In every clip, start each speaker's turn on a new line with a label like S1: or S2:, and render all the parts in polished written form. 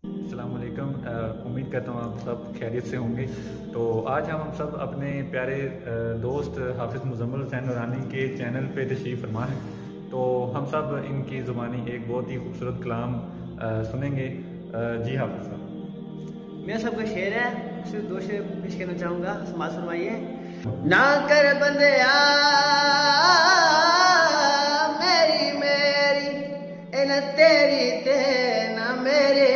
S1: अस्सलाम वालेकुम। उम्मीद करता हूँ आप सब खैरियत से होंगे। तो आज हम सब अपने प्यारे दोस्त हाफिज़ मुज़म्मिल हुसैन नूरानी के चैनल पे तशरीफ़ फरमा हैं। तो हम सब इनकी ज़ुबानी एक बहुत ही खूबसूरत कलाम सुनेंगे। जी हाफिज़ साहब।
S2: मेरा सबका शेर है, सिर्फ दो शेर पेश करना चाहूँगा, समाज फरमाइए। ना कर बंदया मेरी मेरी ए न तेरी ते ना मेरे,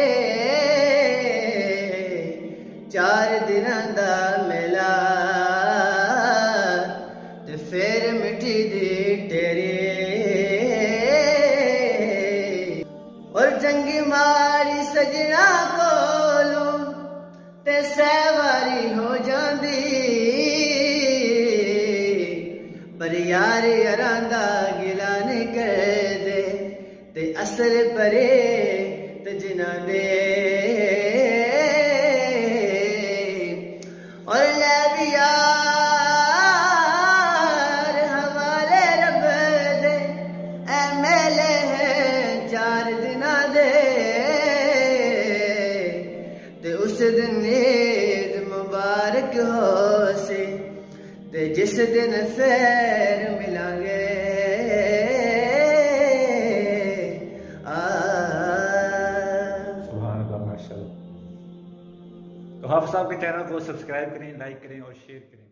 S2: चार दिनां दा मेला ते फिर मिठी दी तेरी, और जंगी मारी सजना कोलों ते सहवारी हो जांदी, पर यार यारांदा गिला नहीं कर दे ते असर परे ते जिना दे, और ले भी यार हवाले रब दे ऐ मेले है चार दिना दे, ते उस दिन ईद मुबारक हो से ते जिस दिन फिर मिलांगे।
S1: सुभान अल्लाह, माशाल्लाह। तो हाफिज़ साहब के चैनल को सब्सक्राइब करें, लाइक करें और शेयर करें।